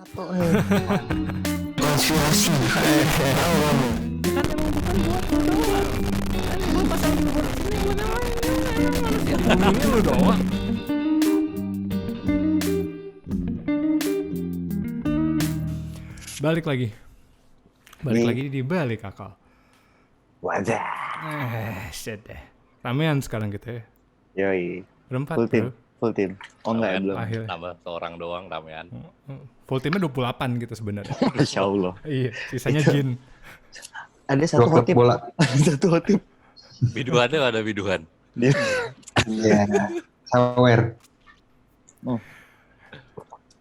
Atau konspirasi. Tahu kamu. Kan emang bukan buat lu doang. Kan gua pasang billboard sini buat yang lain juga. Yang ngomongin lu doang. Balik lagi di balik akal. Wadah. Shit deh. Ramean sekarang kita ya. Yoi. Berempat Full team. Oh enggak ya, belum. Akhirnya. Tambah seorang doang ramean. Full timnya 28 gitu sebenarnya. Masya Allah. Iya, sisanya Jin. Ada satu Dua klub hotip. bola. Satu hotip. Biduannya ada biduan. Dia. Iya. Sawer.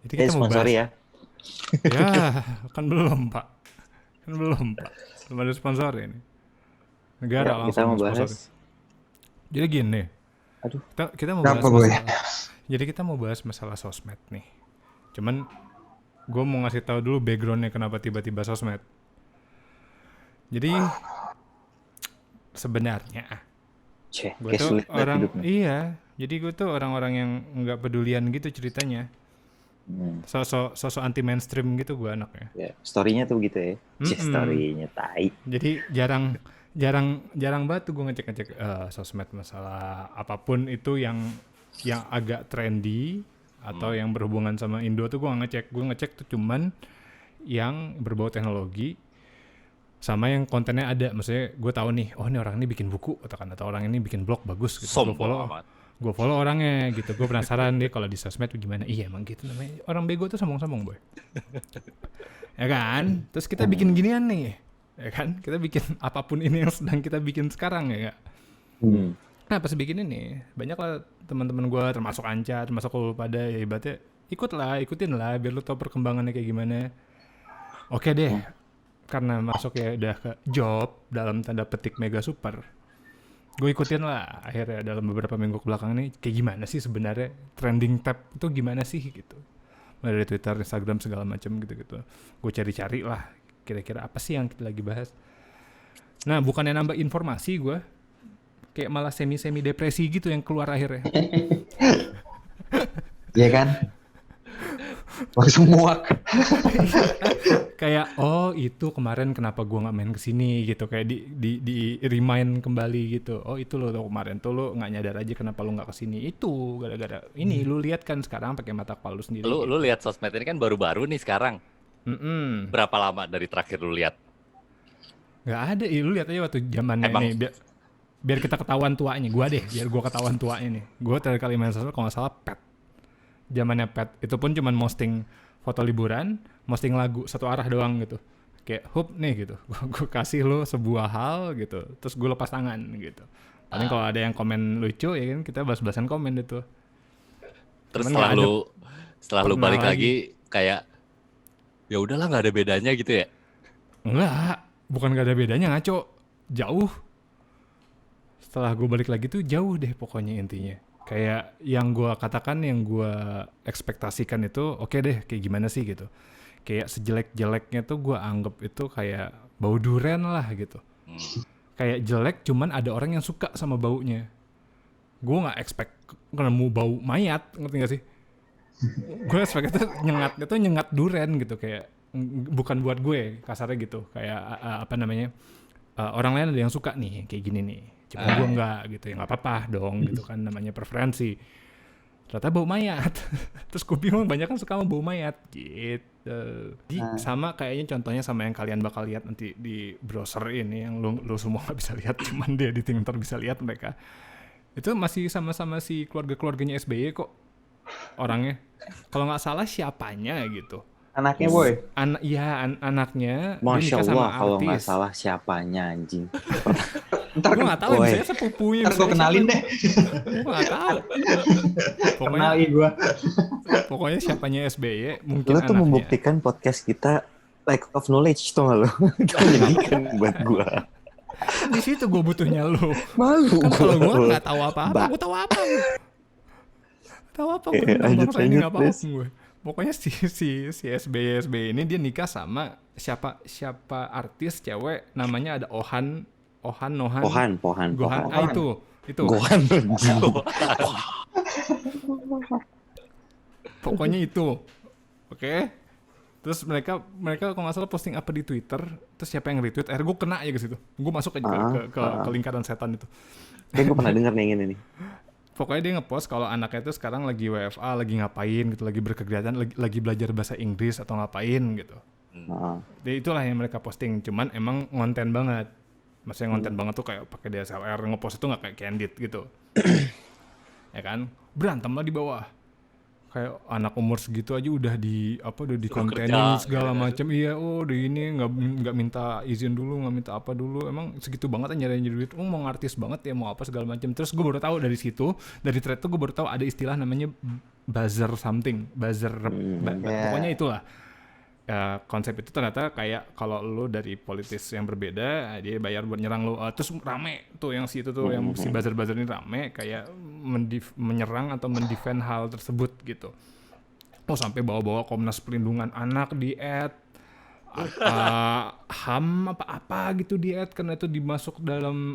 Jadi kita mau Sponsori bahas. ya. Ya, kan belum Pak. Belum ada sponsor ini. Negara Ya, langsung kita mau sponsor. bahas. Jadi gini. Aduh. Kita mau bahas Kenapa gue? Jadi kita mau bahas masalah sosmed nih. Cuman gue mau ngasih tahu dulu backgroundnya kenapa tiba-tiba sosmed. Jadi sebenarnya gue Kayak tuh sulit banget orang hidupnya. iya. Jadi gue tuh orang-orang yang nggak pedulian gitu ceritanya. Sosok anti mainstream gitu gue anaknya. Ya, story-nya tuh gitu ya. Story-nya tai. Jadi jarang banget tuh gue ngecek sosmed masalah apapun itu yang agak trendy atau yang berhubungan sama Indo tuh gue ngecek tuh cuman yang berbau teknologi sama yang kontennya ada. Maksudnya gue tahu nih, oh ini orang ini bikin buku atau orang ini bikin blog bagus gitu. Gue follow orangnya gitu. Gue penasaran dia kalau di sosmed gimana. Iya emang gitu namanya. Orang bego tuh sombong-sombong boy. Ya kan? Terus kita bikin ginian nih. Ya kan? Kita bikin apapun ini yang sedang kita bikin sekarang ya gak? Nah pas bikin ini banyak lah teman-teman gue termasuk Anca, termasuk lu pada ya ibaratnya ikutin lah biar lu tau perkembangannya kayak gimana. Oke deh. Karena masuk ya udah ke job dalam tanda petik mega super. Gue ikutin lah akhirnya dalam beberapa minggu kebelakang ini kayak gimana sih sebenarnya trending tab itu gimana sih gitu. Mulai dari Twitter, Instagram segala macam gitu-gitu. Gue cari-cari lah kira-kira apa sih yang kita lagi bahas. Nah bukannya nambah informasi gue kayak malah semi depresi gitu yang keluar akhirnya. Iya kan? Langsung muak. Kayak itu kemarin kenapa gue nggak main kesini gitu, kayak di remind kembali gitu. Oh itu lo kemarin tuh lo nggak nyadar aja kenapa lo nggak kesini, itu gara-gara ini lu lihat kan sekarang pakai mata kepala lu sendiri. Lu lihat sosmed ini kan baru-baru nih sekarang. Berapa lama dari terakhir lu lihat? Nggak ada, lu lihat aja waktu zamannya ini biar kita ketahuan tuanya. Biar gue ketahuan tuanya nih. Gue terakhir kali main sosmed kalau nggak salah pet. Zamannya pet itu pun cuma posting foto liburan, posting lagu satu arah doang gitu. Kayak hup nih gitu. Gue kasih lo sebuah hal gitu. Terus gue lepas tangan gitu. Paling kalau ada yang komen lucu ya kan kita bahas-bahasan komen itu. Terus Cuman setelah lu balik lagi kayak ya udahlah nggak ada bedanya gitu ya? Enggak, bukan nggak ada bedanya, ngaco. Jauh. Setelah gue balik lagi tuh jauh deh pokoknya intinya. Kayak yang gue katakan, yang gue ekspektasikan itu oke deh kayak gimana sih gitu. Kayak sejelek-jeleknya tuh gue anggap itu kayak bau duren lah gitu. Kayak jelek cuman ada orang yang suka sama baunya. Gue gak expect nemu bau mayat, ngerti gak sih? Gue expect itu nyengat duren gitu. Kayak bukan buat gue kasarnya gitu. Kayak orang lain ada yang suka nih kayak gini nih. Cuma gue enggak gitu, ya gak apa-apa dong gitu kan, namanya preferensi. Ternyata bau mayat. Terus gue bingung banyak kan suka sama bau mayat gitu. Jadi sama kayaknya contohnya sama yang kalian bakal lihat nanti di browser ini, yang lu semua gak bisa lihat, cuman dia di Twitter bisa lihat mereka. Itu masih sama-sama si keluarganya SBY kok orangnya. Kalau gak salah siapanya gitu. Anaknya boy. Anaknya. Masya Allah kalau nggak artis. salah siapanya anjing. Ntar Gue gak tahu, misalnya sepupunya. Ntar gue kenalin deh. Gue gak tahu. Kenalin gue. Pokoknya siapanya SBY mungkin Lo tuh anaknya. membuktikan podcast kita lack of knowledge tuh nggak lo? Itu menyedihkan buat gue. Di situ gue butuhnya lo. Malu Kan kalau gue gua. nggak tahu apa-apa, gue tahu apa? Tahu apa? Gue lanjut, bangsa ini nggak apa-apa please. gue. Pokoknya si SBY ini dia nikah sama siapa artis cewek namanya ada Nohan. Pohan. Itu. Gohan anjing. Pokoknya itu. Oke. Terus mereka kalau nggak salah posting apa di Twitter, terus siapa yang retweet, akhirnya gue kena ya ke situ. Gue masuk aja ke lingkaran setan itu. Kayak gue pernah denger nih yang ini nih. Pokoknya dia ngepost kalau anaknya itu sekarang lagi WFA, lagi ngapain gitu, lagi berkegiatan, lagi belajar bahasa Inggris atau ngapain gitu. Jadi itulah yang mereka posting, cuman emang ngonten banget. Maksudnya ngonten banget tuh kayak pakai DSLR, ngepost itu nggak kayak candid gitu. Ya kan? Berantem lah di bawah. Kayak anak umur segitu aja udah di kontenin segala macam. Iya, di ini nggak minta izin dulu, nggak minta apa dulu. Emang segitu banget nyari duit. Mau ngartis banget ya, mau apa segala macam. Terus gue baru tahu dari situ, dari thread tuh gue baru tahu ada istilah namanya buzzer something, pokoknya itulah. Konsep itu ternyata kayak kalau lu dari politis yang berbeda, dia bayar buat nyerang lu, terus rame tuh yang si itu tuh yang si buzzer ini rame kayak menyerang atau mendefend hal tersebut gitu. Sampai bawa-bawa Komnas Perlindungan Anak di add, HAM apa gitu di add karena itu dimasuk dalam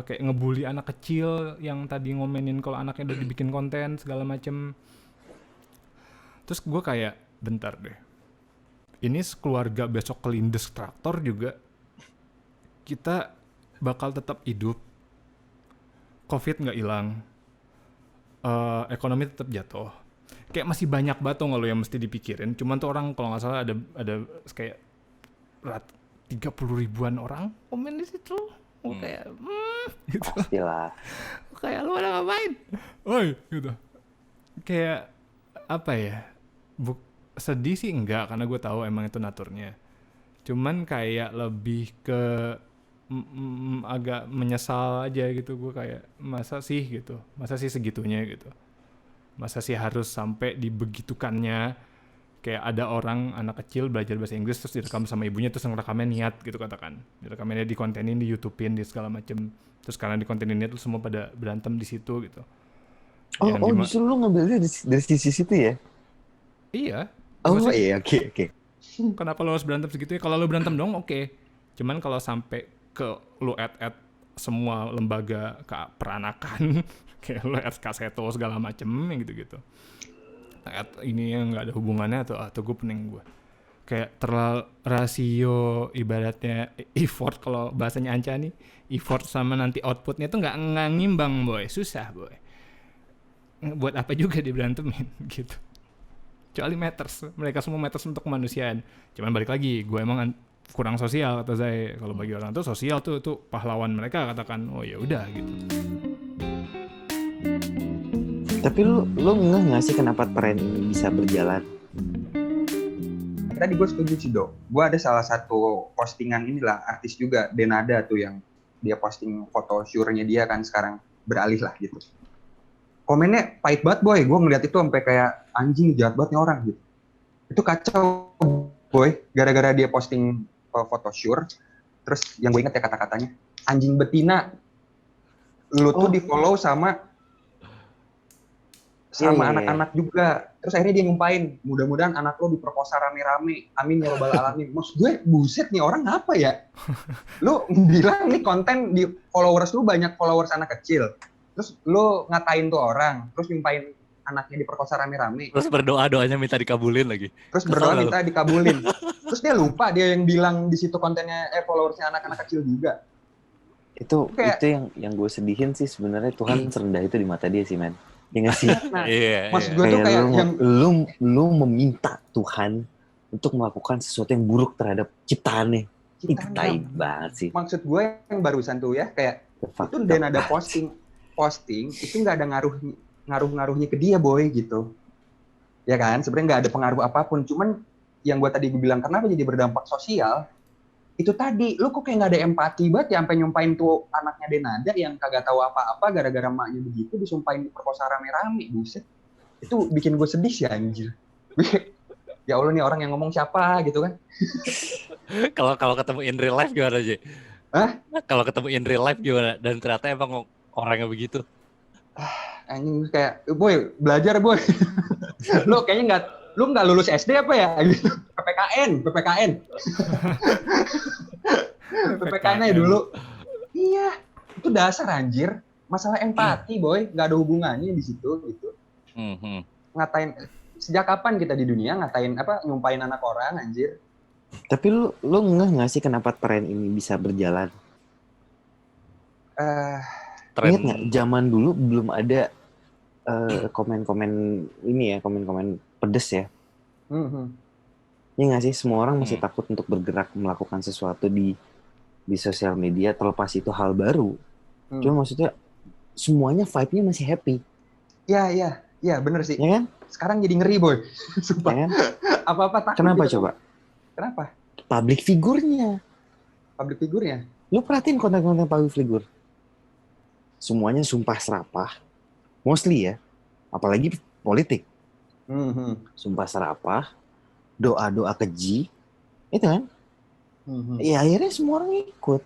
kayak ngebully anak kecil yang tadi ngomenin kalau anaknya udah dibikin konten segala macem. Terus gue kayak bentar deh. Ini keluarga besok kelindes traktor juga, kita bakal tetap hidup, COVID nggak hilang, ekonomi tetap jatuh. Kayak masih banyak banget lo yang mesti dipikirin. Cuman tuh orang kalau nggak salah ada kayak 30 ribuan orang komen di situ. Kayak gitu. Pastilah. Kayak lu ada ngapain? Oi, gitu. Kayak apa ya? Sedih sih enggak, karena gue tahu emang itu naturnya. Cuman kayak lebih ke agak menyesal aja gitu. Gue kayak masa sih segitunya gitu. Masa sih harus sampai dibegitukannya. Kayak ada orang anak kecil belajar bahasa Inggris terus direkam sama ibunya, terus ngerekamnya niat gitu katakan. Direkamnya dikontenin, di YouTubein, di segala macem. Terus karena dikontenin niat terus semua pada berantem di situ gitu. Justru lu ngambilnya dari sisi situ ya? Iya. Iya, oke. Kenapa lo harus berantem segitu ya? Kalau lo berantem dong, oke. Cuman kalau sampai ke lo add semua lembaga peranakan, kayak lo add Kaseto segala macem, yang gitu-gitu. Add ini yang nggak ada hubungannya atau gue pening gue. Kayak terlalu rasio ibaratnya effort, kalau bahasanya Anca nih, effort sama nanti outputnya tuh nggak ngimbang boy, susah boy. Buat apa juga diberantemin gitu. Kecuali mereka semua matters untuk kemanusiaan. Cuman balik lagi, gue emang kurang sosial kata saya. Kalau bagi orang tuh sosial tuh pahlawan mereka katakan. Oh ya udah gitu. Tapi lu nggak sih kenapa tren ini bisa berjalan? Tadi gue setuju sih Dok. Gue ada salah satu postingan inilah artis juga Denada tuh yang dia posting foto syurnya dia kan sekarang beralih lah gitu. Komennya pahit banget boy, gue ngeliat itu sampai kayak anjing jahat banget nih orang gitu. Itu kacau boy, gara-gara dia posting foto syur, terus yang gue inget ya kata-katanya, anjing betina, lu tuh di follow sama anak-anak juga. Terus akhirnya dia ngumpain, mudah-mudahan anak lo diperkosa rame-rame, amin ya robbal alamin. Maksud gue, buset nih orang apa ya? Lu bilang nih konten di followers lu banyak followers anak kecil. Terus lu ngatain tuh orang, terus nyumpain anaknya diperkosa rame-rame. Terus doanya minta dikabulin lagi. Terus berdoa minta dikabulin. Terus dia lupa dia yang bilang di situ kontennya followersnya anak-anak kecil juga. Itu yang gue sedihin sih sebenarnya, Tuhan serendah itu di mata dia sih men. Ya nggak sih? Nah, maksud gue tuh kayak lu meminta Tuhan untuk melakukan sesuatu yang buruk terhadap ciptaannya. Itu tai banget sih. Maksud gue yang barusan tuh ya kayak itu dan ada posting itu nggak ada ngaruhnya ke dia boy gitu ya kan, sebenarnya nggak ada pengaruh apapun, cuman yang gue tadi bilang kenapa jadi berdampak sosial itu tadi, lu kok kayak nggak ada empati banget ya sampai nyumpain tuh anaknya Denada yang kagak tahu apa-apa gara-gara maknya begitu disumpahin diperkosa rame-rame. Buset, itu bikin gue sedih sih anjir. Ya Allah nih orang yang ngomong siapa gitu kan. Kalau ketemu in real life gimana aja? Kalau ketemu in real life gimana? Dan ternyata emang orangnya begitu. Anjing kayak, boy, belajar boy. Lu kayaknya nggak lulus SD apa ya? PPKN. PPKN aja dulu. Iya, itu dasar anjir. Masalah empati boy, nggak ada hubungannya di situ gitu. Ngatain sejak kapan kita di dunia ngatain nyumpain anak orang anjir? Tapi lu ngeh nggak sih kenapa tren ini bisa berjalan? Ingat nggak zaman dulu belum ada komen-komen ini ya, komen-komen pedes ya. Ini nggak sih, semua orang masih takut untuk bergerak melakukan sesuatu di sosial media, terlepas itu hal baru. Cuma maksudnya semuanya vibe-nya masih happy. Iya, bener sih. Ya kan? Sekarang jadi ngeri, boy. Sumpah. Ya kan? Apa-apa takut. Kenapa gitu. coba? Kenapa? Public figurnya. Lu perhatiin konten-konten public figure. Semuanya sumpah serapah. Mostly ya. Apalagi politik. Sumpah serapah. Doa-doa keji. Itu kan? Ya akhirnya semua orang ikut.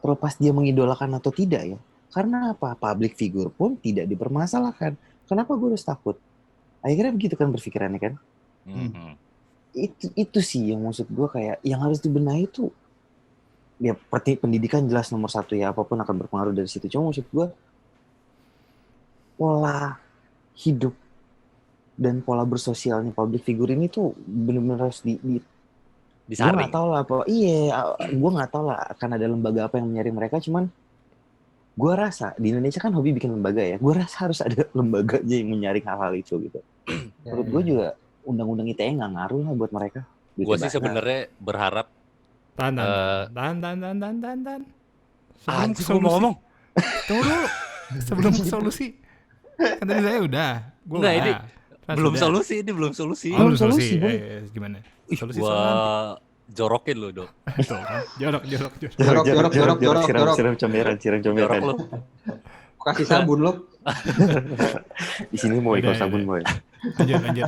Terlepas dia mengidolakan atau tidak ya. Karena apa? Public figure pun tidak dipermasalahkan. Kenapa gue harus takut? Akhirnya begitu kan berpikirannya kan? Itu sih yang maksud gue, kayak yang harus dibenahi itu ya pendidikan jelas nomor 1 ya, apapun akan berpengaruh dari situ. Cuma maksud gue pola hidup dan pola bersosialnya public figure ini tuh benar-benar harus disaring. Gue nggak tahu lah apa. Gue nggak tahu lah akan ada lembaga apa yang menyaring mereka. Cuman gue rasa di Indonesia kan hobi bikin lembaga ya. Gue rasa harus ada lembaganya yang menyaring hal-hal itu gitu. Menurut gue juga undang-undang ITE nggak ngaruh lah buat mereka. Gue sih sebenarnya berharap. Tahan. Anjir, gue mau ngomong. Tunggu dulu. Sebelum ke solusi. Kan tadi saya udah. Enggak, ini belum solusi. Belum solusi. Gimana? Solusi gua jorokin lu, Dok. Betul kan? Jorok. Jorok. Siram comberan. Jorok lu. Kasih sabun lu. Di sini mau ikut sabun boy. Lanjut.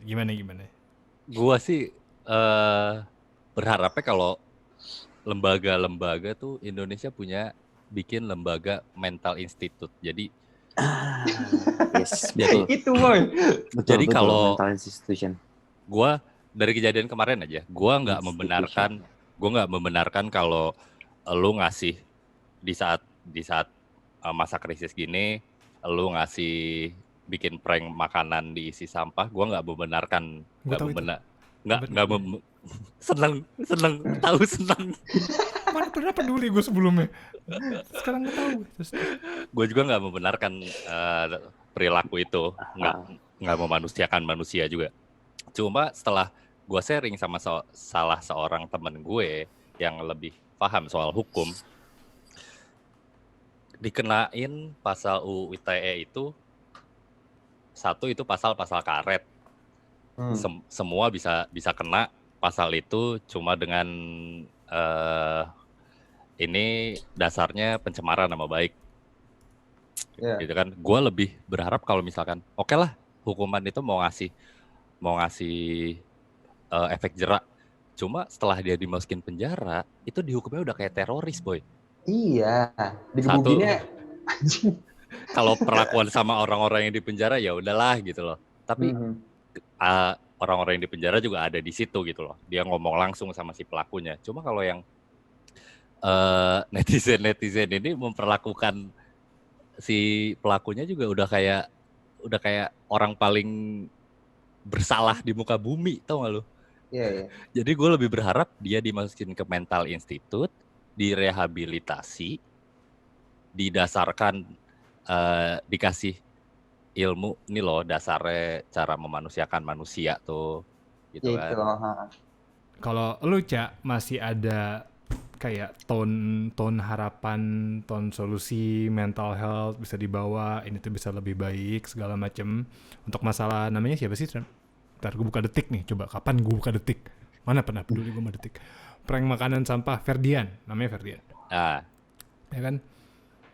Gimana? Gua sih berharapnya kalau lembaga-lembaga tuh Indonesia bikin lembaga mental institute. Jadi yes, jadi itu boy. Jadi kalau mental institution. Gua dari kejadian kemarin aja, gua nggak membenarkan kalau lu ngasih di saat masa krisis gini, lu ngasih bikin prank makanan diisi sampah, gua nggak membenarkan, seneng Mana pernah peduli gue sebelumnya, sekarang nggak tahu. Gue juga nggak membenarkan perilaku itu, nggak memanusiakan manusia juga. Cuma setelah gue sharing sama salah seorang temen gue yang lebih paham soal hukum, dikenain pasal UU ITE itu, satu itu pasal karet. Semua bisa kena pasal itu, cuma dengan ini dasarnya pencemaran nama baik. Gitu kan. Gue lebih berharap kalau misalkan oke lah, hukuman itu mau ngasih efek jerak. Cuma setelah dia dimasukin penjara, itu dihukumnya udah kayak teroris, boy. Iya, digebukinnya. Kalau perlakuan sama orang-orang yang di penjara ya udahlah gitu loh. Tapi orang-orang yang di penjara juga ada di situ gitu loh. Dia ngomong langsung sama si pelakunya. Cuma kalau yang netizen ini memperlakukan si pelakunya juga udah kayak orang paling bersalah di muka bumi, tau gak lu? Iya. Jadi gue lebih berharap dia dimasukin ke mental institute, direhabilitasi, didasarkan, dikasih ilmu, ini loh dasarnya cara memanusiakan manusia tuh, gitu kan. Kalau lu, Cak, masih ada kayak tone harapan, tone solusi mental health bisa dibawa, ini tuh bisa lebih baik segala macem. Untuk masalah namanya siapa sih? Ntar gue buka Detik nih, coba kapan gue buka Detik? Mana pernah peduli gue sama Detik. Prank makanan sampah, Ferdian, namanya Ferdian. Ya kan?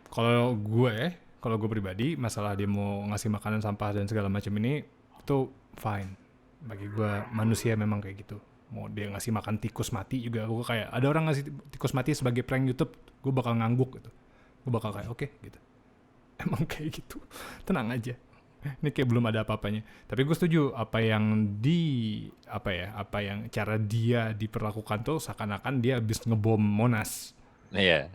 Kalau gue pribadi, masalah dia mau ngasih makanan sampah dan segala macam ini, itu fine. Bagi gue manusia memang kayak gitu. Mau dia ngasih makan tikus mati juga, gue kayak ada orang ngasih tikus mati sebagai prank YouTube, gue bakal ngangguk gitu. Gue bakal kayak oke, gitu. Emang kayak gitu. Tenang aja. Ini kayak belum ada apa-apanya. Tapi gue setuju apa yang cara dia diperlakukan tuh seakan-akan dia habis ngebom Monas. Iya.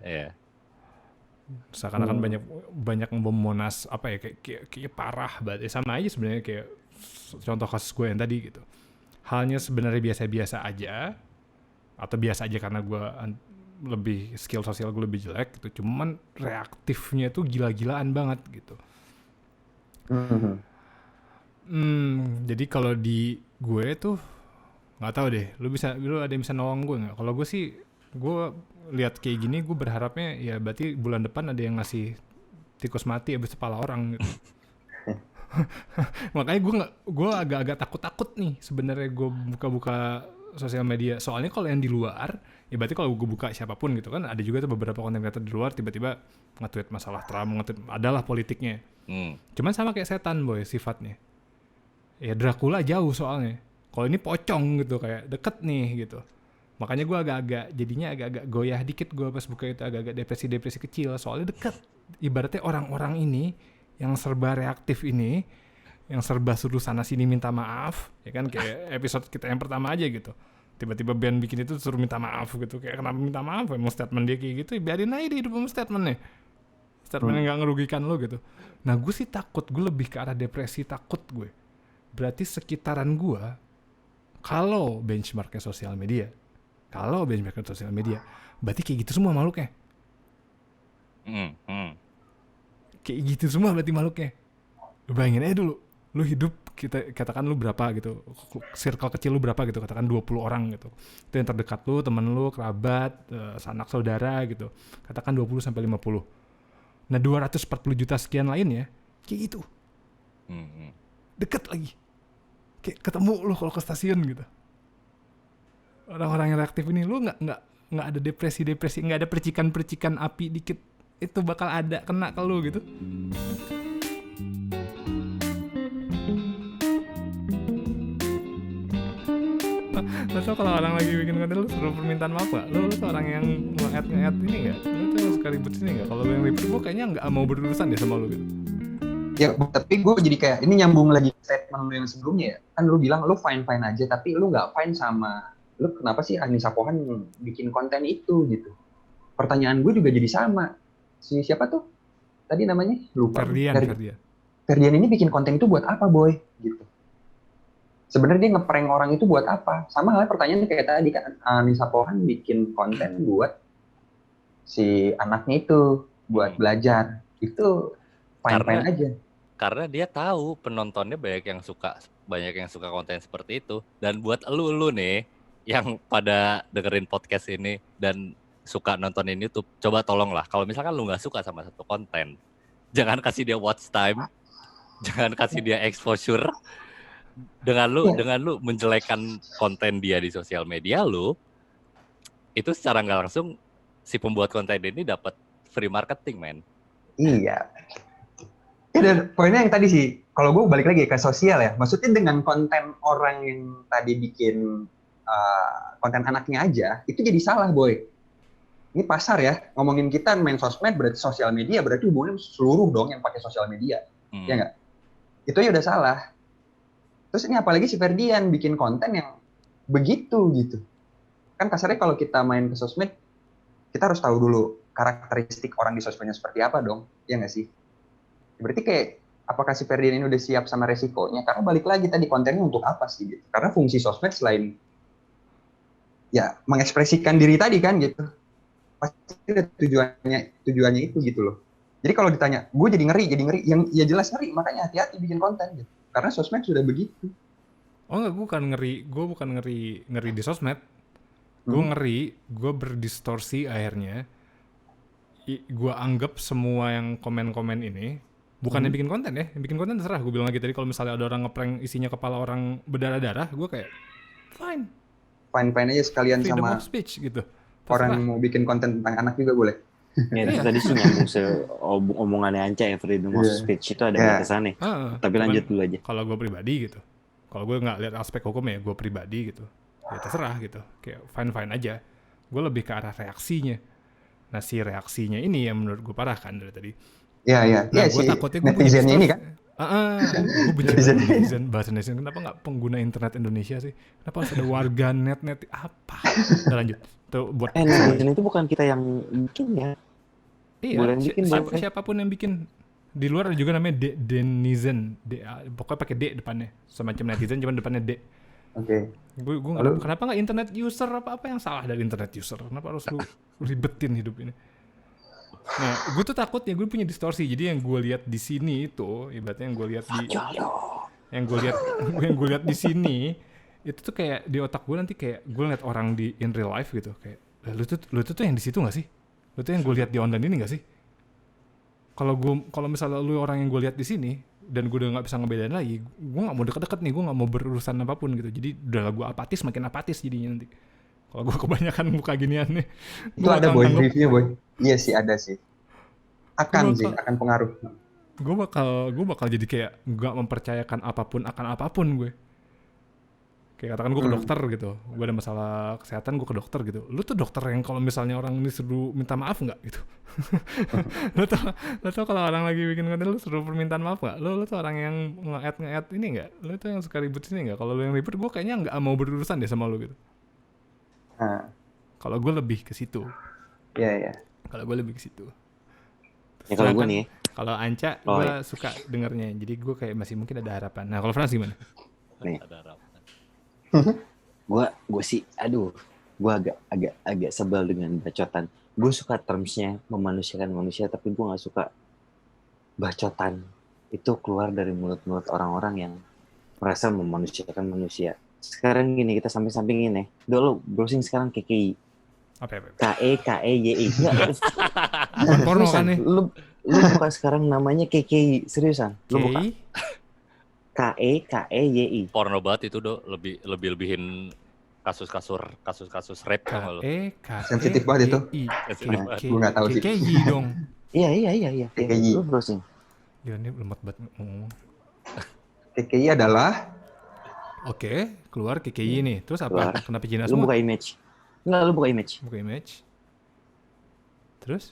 Seakan-akan banyak ngebom Monas, kayak parah banget. Sama aja sebenarnya kayak contoh kasus gue yang tadi gitu. Halnya sebenarnya biasa-biasa aja, atau biasa aja karena gue lebih skill sosial gue lebih jelek gitu. Cuman reaktifnya tuh gila-gilaan banget gitu. Jadi kalau di gue tuh nggak tahu deh, lu ada yang bisa nolong gue nggak? Kalau gue sih, gue lihat kayak gini, gue berharapnya ya berarti bulan depan ada yang ngasih tikus mati habis kepala orang gitu. Makanya gue agak-agak takut nih sebenarnya gue buka-buka sosial media. Soalnya kalau yang di luar, ya berarti kalau gue buka siapapun gitu kan, ada juga tuh beberapa konten kreator di luar tiba-tiba nge-tweet masalah Trump, adalah politiknya. Cuman sama kayak setan boy sifatnya. Ya Dracula jauh soalnya. Kalau ini pocong gitu, kayak deket nih gitu. Makanya gue jadinya agak-agak goyah dikit gue pas buka itu, agak-agak depresi-depresi kecil. Soalnya deket. Ibaratnya orang-orang ini yang serba reaktif ini, yang serba suruh sana sini minta maaf, ya kan kayak episode kita yang pertama aja gitu. Tiba-tiba band bikin itu suruh minta maaf gitu. Kayak kenapa minta maaf? Emang statement dia kayak gitu, biarin aja di hidup statementnya. Statementnya gak ngerugikan lo gitu. Nah gue sih takut, gue lebih ke arah depresi, takut gue. Berarti sekitaran gue, kalau benchmarknya sosial media, berarti kayak gitu semua makhluknya. Kayak gitu semua berarti makhluknya. Lu bayangin aja dulu, lu hidup, kita katakan lu berapa gitu, circle kecil lu berapa gitu, katakan 20 orang gitu. Itu yang terdekat lu, temen lu, kerabat, sanak saudara gitu. Katakan 20 sampai 50. Nah 240 juta sekian lainnya, kayak gitu. Deket lagi. Kayak ketemu lu kalau ke stasiun gitu. Orang-orang yang reaktif ini, lu nggak ada depresi, nggak ada percikan api dikit, itu bakal ada kena ke lu gitu. Lo tau kalau orang lagi bikin konten lu suruh permintaan maaf gak? Lu tuh orang yang nge-add ini gak? Lu tuh suka ribut sini gak? Kalau yang ribut gue kayaknya gak mau berurusan deh sama lu gitu. Ya, tapi gue jadi kayak, ini nyambung lagi statement lu yang sebelumnya ya. Kan lu bilang lu fine-fine aja, tapi lu gak fine sama, lu kenapa sih Anissa Pohan bikin konten itu gitu. Pertanyaan gue juga jadi sama. Siapa tuh? Tadi namanya? Lupa. Ferdian ini bikin konten itu buat apa, boy? Gitu. Sebenarnya dia ngeprank orang itu buat apa? Sama halnya pertanyaannya kayak tadi kan, Anissa Pohan bikin konten buat si anaknya itu, buat belajar. Itu fine-fine aja. Karena dia tahu penontonnya banyak yang suka konten seperti itu. Dan buat lu nih yang pada dengerin podcast ini dan suka nontonin YouTube, coba tolonglah kalau misalkan lu nggak suka sama satu konten, jangan kasih dia watch time, jangan kasih dia exposure. Dengan lu menjelekan konten dia di sosial media lu, itu secara nggak langsung si pembuat konten ini dapat free marketing, man. Iya. Dan poinnya yang tadi sih, kalau gue balik lagi ke sosial ya, maksudnya dengan konten orang yang tadi bikin konten anaknya aja, itu jadi salah, boy. Ini pasar ya, ngomongin kita main sosmed berarti sosial media, berarti hubungannya seluruh dong yang pakai sosial media, ya nggak? Itu ya udah salah. Terus ini apalagi si Ferdian bikin konten yang begitu gitu. Kan kasarnya kalau kita main ke sosmed, kita harus tahu dulu karakteristik orang di sosmednya seperti apa dong, ya nggak sih? Berarti kayak, apakah si Ferdian ini udah siap sama resikonya? Karena balik lagi tadi, kontennya untuk apa sih gitu? Karena fungsi sosmed selain ya mengekspresikan diri tadi kan gitu, pasti ada tujuannya itu gitu loh. Jadi kalau ditanya, gue jadi ngeri, yang ya jelas ngeri, makanya hati-hati bikin konten gitu. Karena sosmed sudah begitu. Oh enggak, gue bukan ngeri di sosmed. Gue ngeri, gue berdistorsi akhirnya. Gue anggap semua yang komen-komen ini bukan yang bikin konten ya, yang bikin konten terserah. Gue bilang lagi tadi, kalau misalnya ada orang ngeprank isinya kepala orang berdarah-darah, gue kayak fine aja sekalian freedom sama of speech gitu. Terserah. Orang mau bikin konten tentang anak juga boleh. Ya, tadi sih nyambung omongannya Anca ya, freedom of speech itu ada batasannya. Tapi lanjut dulu aja. Kalau gue pribadi gitu, kalau gue nggak lihat aspek hukum ya, gue pribadi gitu, ya terserah gitu, kayak fine aja. Gue lebih ke arah reaksinya. Nah si reaksinya ini yang menurut gue parah kan dari tadi. Iya. Nah gue takutnya gue netizennya ini kan. Gue benci netizen, bahasa netizen. Kenapa nggak pengguna internet Indonesia sih? Kenapa harus ada warga net apa? Udah lanjut. Tuh buat netizen itu bukan kita yang bikin ya. Iya, siapapun yang bikin. Di luar ada juga namanya denizen, pokoknya pakai D depannya, semacam netizen cuman depannya D. Oke. Gue nggak, kenapa nggak internet user, apa yang salah dari internet user? Kenapa harus lu ribetin hidup ini? Nah, gue tuh takutnya gue punya distorsi. Jadi yang gue lihat di sini itu, ibaratnya yang gue lihat di sini itu tuh kayak di otak gue nanti kayak gue ngeliat orang di in real life gitu, kayak lu tuh yang di situ nggak sih? Lu tuh yang gue lihat di online ini nggak sih? Kalau misalnya lu orang yang gue lihat di sini dan gue udah nggak bisa ngebedain lagi, gue nggak mau deket-deket nih, gue nggak mau berurusan apapun gitu. Jadi udah gue apatis, makin apatis jadinya nanti. Kalau gue kebanyakan buka ginian nih, itu ada boy review boy. Iya sih ada sih. Akan pengaruh. Gue bakal jadi kayak nggak mempercayakan apapun akan apapun gue. Kayak katakan gue ke dokter gitu, gue ada masalah kesehatan, gue ke dokter gitu. Lu tuh dokter yang kalau misalnya orang ini suruh minta maaf nggak gitu? Lu tau kalau orang lagi bikin konten lu suruh permintaan maaf nggak? Lu tuh orang yang nge-add ini nggak? Lu tuh yang suka ribut sini nggak? Kalau lu yang ribut, gue kayaknya nggak mau berurusan deh sama lu gitu. Kalau gue lebih ke situ. Iya. Kalau gue lebih ke situ. Ya kalau gue nih, kalau Anca, gue suka dengernya. Jadi gue kayak masih mungkin ada harapan. Nah kalau Frans gimana? Nih. gue sih, gue agak sebel dengan bacotan. Gue suka termsnya memanusiakan manusia, tapi gue nggak suka bacotan itu keluar dari mulut-mulut orang-orang yang merasa memanusiakan manusia. Sekarang gini, kita samping-sampingin ya. Dulu browsing sekarang KKI. Apa? KEYI. Porno kan nih. Lu buka sekarang namanya KKI, seriusan. Lu buka. KEYI. Porno banget itu lebihin kasus rape sama lo. Sensitif banget itu. Gue nggak tahu sih. KKI dong. Iya. KKI. Lu browsing. Gila nih lemot banget ngomong. KKI adalah keluar KKI nih. Terus apa? Kenapa Cina semua? Lu buka image. Enggak, lu buka image. Buka image. Terus?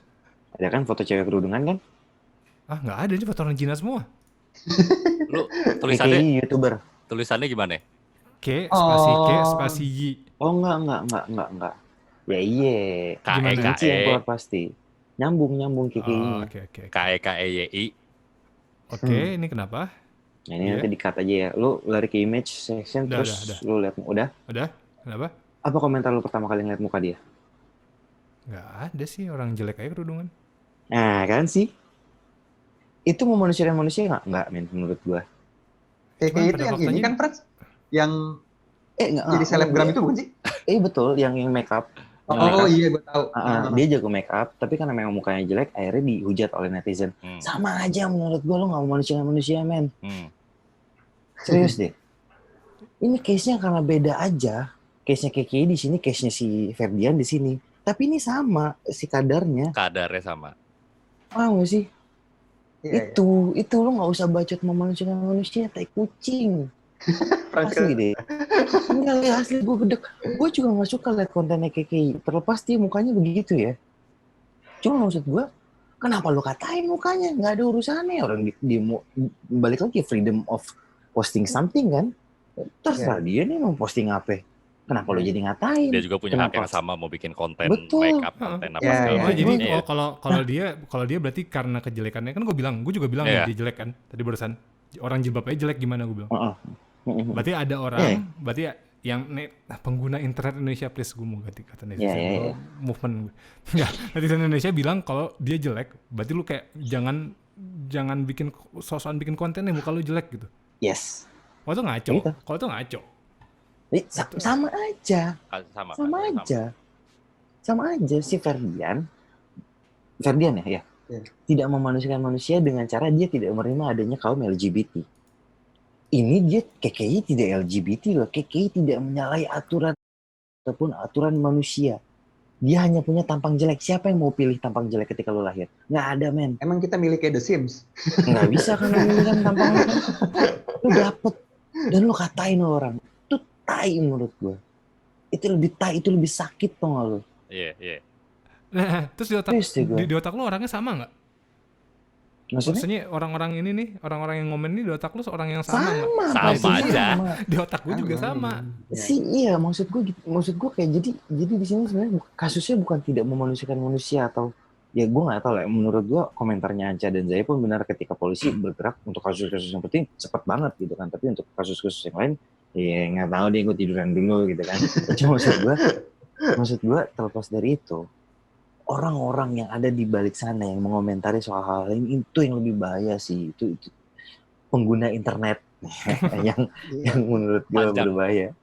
Ada kan foto cewek kerudungan kan? Nggak ada, ini foto orang Cina semua. Lu tulisannya KKI YouTuber. Tulisannya gimana? K spasi Y. Oh enggak. Ya iya. KEKE yang keluar pasti. Nyambung KKI. Oke. KEKEYI. Oke, ini kenapa? Nah, ini nanti di-cut aja ya. Lu lari ke image section udah. lu lihat. Udah? Kenapa? Apa komentar lu pertama kali ngeliat muka dia? Nggak ada sih, orang jelek aja kerudungan. Nah, kan sih. Itu memanusiakan manusia nggak? Nggak, men, menurut gua. KKI itu yang ini kan, Frans? Yang jadi selebgram itu bukan sih? Betul, yang make up. Iya, gue tahu. Dia jago make up, tapi karena memang mukanya jelek, akhirnya dihujat oleh netizen. Sama aja menurut gua, lu nggak memanusiakan manusia, men. Serius deh. Ini case-nya karena beda aja. Case-nya KKI di sini, case-nya si Ferdian di sini. Tapi ini sama si kadarnya. Kadarnya sama. Mau sih? Iya, itu lu nggak usah bacot memanusiakan manusia, tai kucing. Asli deh. Enggak, asli gue gedek. Gue juga nggak suka liat kontennya KKI. Terlepas dia mukanya begitu ya. Cuma maksud gue, kenapa lu katain mukanya? Nggak ada urusannya. Orang dia mau balik lagi freedom of posting something kan. Terserah dia nih mau posting apa. Kenapa lu jadi ngatain? Dia juga punya hak yang sama mau bikin konten Betul. make up, konten apa segala macam. Jadi kalau dia berarti karena kejelekannya kan gue juga bilang dia jelek kan tadi barusan. Orang jilbabnya jelek gimana gue bilang. Berarti ada orang, berarti yang pengguna internet Indonesia, please gue mau ganti kata netizen movement gue. Enggak, netizen Indonesia bilang kalau dia jelek, berarti lu kayak jangan bikin sosokan bikin konten muka lu jelek gitu. Yes. Kalau itu ngaco. Gitu. Kalau itu ngaco. Sama aja. Sama aja si Ferdian ya. Tidak memanusiakan manusia dengan cara dia tidak menerima adanya kaum LGBT. Ini dia KKI tidak LGBT loh. KKI tidak menyalahi aturan ataupun aturan manusia. Dia hanya punya tampang jelek. Siapa yang mau pilih tampang jelek ketika lo lahir? Nggak ada, men. Emang kita milih kayak The Sims? Nggak bisa kan memilihkan tampang. Lo dapet dan lo katain orang. Itu tai menurut gue. Itu lebih sakit tuh lo. Iya. Nah, terus di otak lo orangnya sama nggak? Maksudnya orang-orang ini nih, orang-orang yang ngomen ini di otak lo seorang yang sama nggak? Sama aja. Di otak gue juga sama. Iya, maksud gue kayak jadi di sini sebenarnya kasusnya bukan tidak memanusiakan manusia atau ya gue nggak tahu lah. Menurut gue komentarnya Anca dan Zaya pun benar ketika polisi bergerak untuk kasus-kasus yang penting cepat banget gitu kan. Tapi untuk kasus-kasus yang lain, ya nggak tahu deh, gue tiduran dulu gitu kan. Cuma maksud gue terlepas dari itu, orang-orang yang ada di balik sana yang mengomentari soal hal lain itu yang lebih bahaya sih. Itu pengguna internet yang menurut gue berbahaya.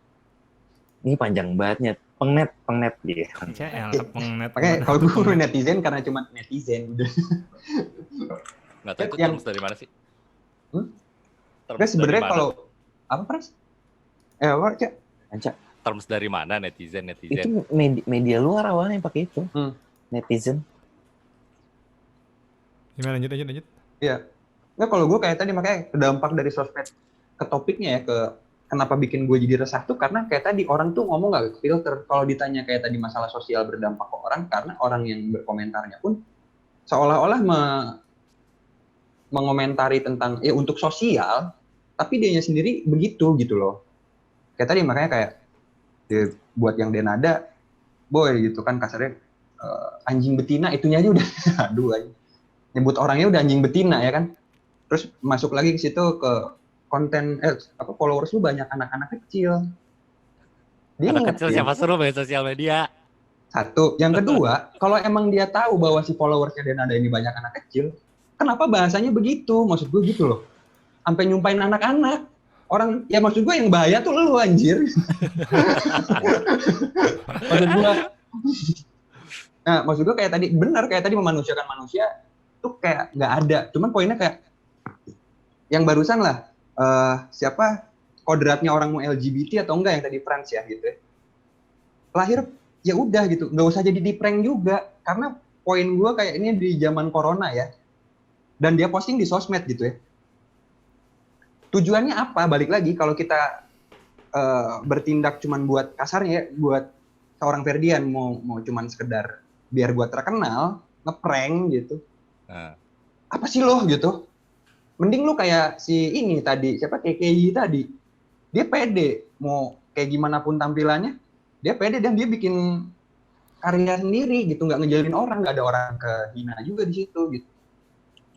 Ini panjang bangetnya. Pengnet gitu. Pengnet. Makanya kalau gue netizen karena cuma netizen. Nggak tahu itu terms dari mana sih? Terus sebenarnya kalau apa Pras? Apa Cak? Anca. Terms dari mana netizen? Itu media luar awalnya yang pakai itu. Netizen. Gimana lanjut? Iya. Nggak, kalau gue kayak tadi makanya dampak dari sosmed ke topiknya ya, ke kenapa bikin gue jadi resah tuh karena kayak tadi orang tuh ngomong nggak filter. Kalau ditanya kayak tadi masalah sosial berdampak ke orang, karena orang yang berkomentarnya pun seolah-olah mengomentari tentang ya untuk sosial, tapi dianya sendiri begitu gitu loh. Kayak tadi makanya kayak buat yang Denada, boy gitu kan kasarnya anjing betina itunya aja udah aduh aja. Nyebut orangnya udah anjing betina ya kan. Terus masuk lagi ke situ ke konten followers lu banyak anak-anak kecil. Anak kecil siapa suruh main sosial media? Satu, yang kedua, kalau emang dia tahu bahwa si followersnya Denada ini banyak anak kecil, kenapa bahasanya begitu? Maksud gue gitu loh. Sampai nyumpain anak-anak. Orang, ya maksud gue yang bahaya tuh lu anjir. Maksud gue. Nah, maksud gue kayak tadi, benar kayak tadi memanusiakan manusia tuh kayak nggak ada. Cuman poinnya kayak yang barusan lah, siapa kodratnya orang mau LGBT atau enggak yang tadi Frans ya gitu ya. Lahir ya udah gitu, nggak usah jadi di prank juga. Karena poin gue kayak ini di zaman corona ya. Dan dia posting di sosmed gitu ya. Tujuannya apa? Balik lagi kalau kita bertindak cuman buat kasarnya ya, buat seorang Ferdian mau cuman sekedar biar gua terkenal, ngeprank gitu. Apa sih lo gitu? Mending lu kayak si ini tadi, siapa KKI tadi. Dia pede, mau kayak gimana pun tampilannya, dia pede dan dia bikin karya sendiri gitu, nggak ngejalin orang, nggak ada orang kehina juga di situ gitu.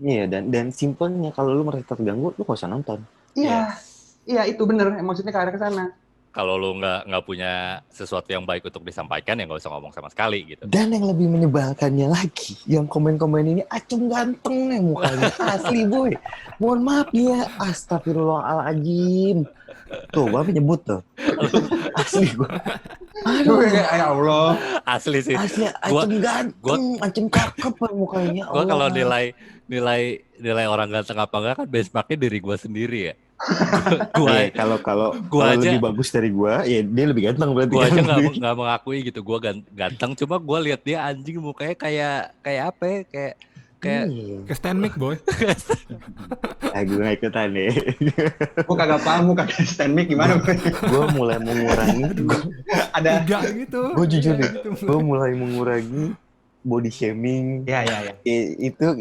Iya, dan simpelnya kalau lu merasa terganggu, lu nggak usah nonton. Iya, iya itu bener, maksudnya ke arah ke sana. Kalau lu nggak punya sesuatu yang baik untuk disampaikan, ya nggak usah ngomong sama sekali gitu. Dan yang lebih menyebalkannya lagi, yang komen-komen ini acung ganteng nih mukanya, asli boy. Mohon maaf ya, astagfirullahaladzim. Tuh, gua nyebut tuh. Asli gua. Aduh, ya Allah. Asli sih. Asli, acung ganteng, acung cakep mukanya. Gua kalau nilai orang ganteng apa enggak kan benchmarknya diri gua sendiri ya. Gua kalau lebih bagus dari gua, ya dia lebih ganteng berarti. Gua aja nggak mengakui gitu, gua ganteng. Cuma gua lihat dia anjing mukanya kayak apa ya? Kayak stand mic boy. Gue gak ikutan deh. Gue kagak paham muka stand mic gimana. Gue mulai mengurangi. Ada gitu. Gue jujur nih, gue mulai mengurangi body shaming. Ya. Itu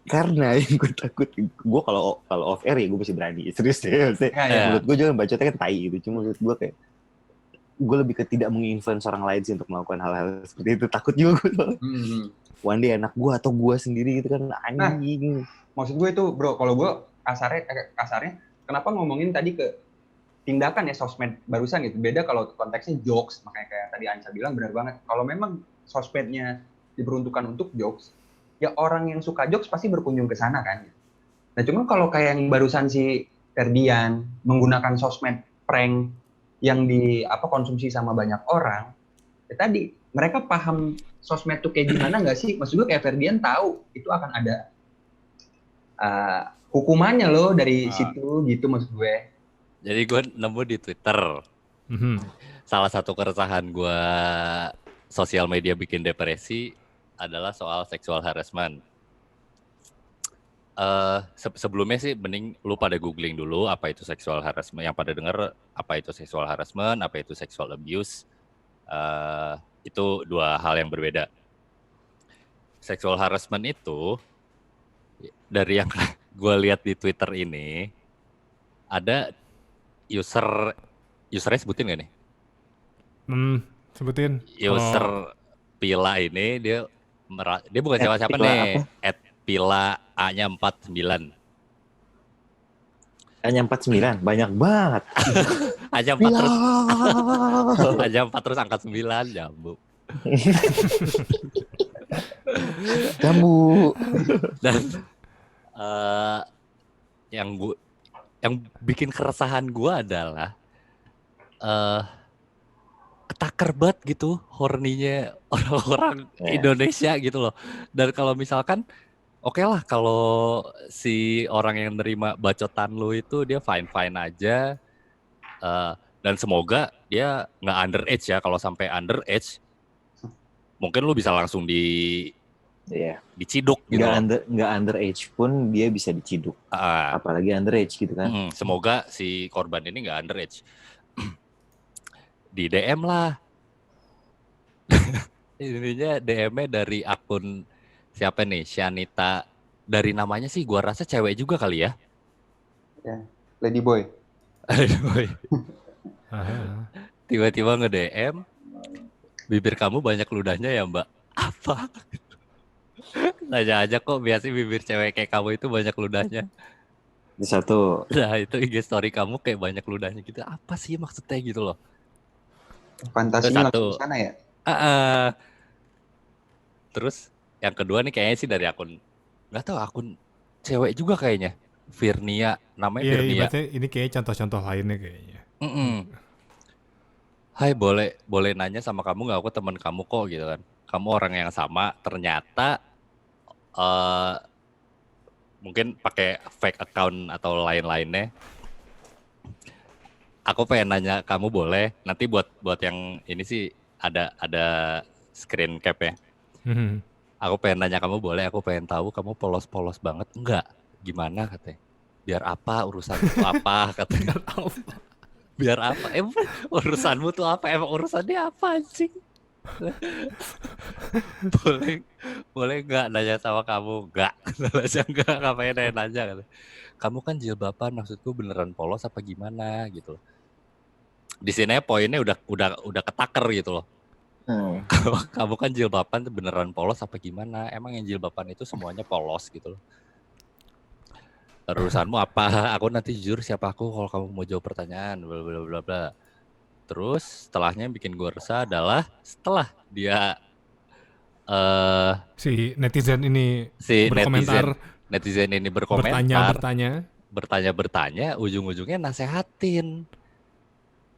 karena yang gue takut, gue kalau off air ya gue masih berani. Serius deh. Menurut gue jangan bacotnya kan tai gitu. Cuma menurut gue kayak gue lebih ke tidak menginfluence orang lain sih untuk melakukan hal-hal seperti itu. Takut juga gue. One day anak gue atau gue sendiri gitu kan anjing. Maksud gue itu bro, kalau gue kasarnya kenapa ngomongin tadi ke tindakan ya sosmed barusan gitu. Beda kalau konteksnya jokes, makanya kayak tadi Anca bilang benar banget. Kalau memang sosmednya diperuntukkan untuk jokes, ya orang yang suka jokes pasti berkunjung ke sana kan. Nah cuma kalau kayak yang barusan si Ferdian menggunakan sosmed prank yang konsumsi sama banyak orang, ya tadi mereka paham sosmed tuh kayak gimana nggak sih? Maksud gue kayak Ferdian tahu itu akan ada hukumannya loh dari situ gitu maksud gue. Jadi gue nemu di Twitter. Salah satu keresahan gue sosial media bikin depresi adalah soal sexual harassment. Sebelumnya sih mending lu pada googling dulu apa itu sexual harassment. Yang pada denger apa itu sexual harassment, apa itu sexual abuse. Itu dua hal yang berbeda. Sexual harassment itu dari yang gue lihat di Twitter ini ada usernya sebutin gak nih? Sebutin. User Pila ini dia Dia bukan siapa-siapa Pila nih. apa? Pila A-nya 49. Hanya 49, banyak banget. Aja 4 Pila. terus. Aja 4 terus angkat 9, jambu. Jambu. Dan yang bikin keresahan gue adalah ketaker banget gitu horninya orang-orang Indonesia gitu loh. Dan kalau misalkan oke lah kalau si orang yang nerima bacotan lu itu dia fine-fine aja, dan semoga dia nggak underage ya. Kalau sampai underage mungkin lu bisa langsung diciduk gitu loh. Nggak underage pun dia bisa diciduk. Apalagi underage gitu kan. Semoga si korban ini nggak underage. Di DM lah. Ininya DM-nya dari akun siapa nih? Shanita. Dari namanya sih gua rasa cewek juga kali ya. Ya, Ladyboy. Tiba-tiba nge-DM, bibir kamu banyak ludahnya ya mbak? Apa? Nanya aja kok, biasanya bibir cewek kayak kamu itu banyak ludahnya. Itu satu. Nah itu IG story kamu kayak banyak ludahnya gitu. Apa sih maksudnya gitu loh? Fantasinya langsung ke sana ya? Terus yang kedua nih kayaknya sih dari akun, nggak tahu akun cewek juga kayaknya. Virnia, namanya Virnia. Iya, ini kayaknya contoh-contoh lainnya kayaknya. Hai, boleh nanya sama kamu nggak? Aku teman kamu kok gitu kan. Kamu orang yang sama, ternyata mungkin pakai fake account atau lain-lainnya. Aku pengen nanya kamu boleh. Nanti buat yang ini sih ada screen cap ya. Aku pengen nanya kamu boleh. Aku pengen tahu kamu polos-polos banget enggak? Gimana katanya? Biar apa urusanmu tuh apa katanya? Biar apa? Urusanmu tuh apa? Emang urusannya apa anjing? boleh nggak nanya sama kamu? Nggak ngapain nanya katanya. Kamu kan jilbaban, maksudku beneran polos apa gimana gitu. Di sini poinnya udah ketaker gitu loh. Kamu kan jilbaban beneran polos apa gimana? Emang yang jilbaban itu semuanya polos gitu loh. Urusanmu apa? Aku nanti jujur siapa aku kalau kamu mau jawab pertanyaan bla bla bla bla. Terus setelahnya yang bikin gue resah adalah setelah dia si netizen ini berkomentar, netizen ini bertanya, ujung-ujungnya nasehatin.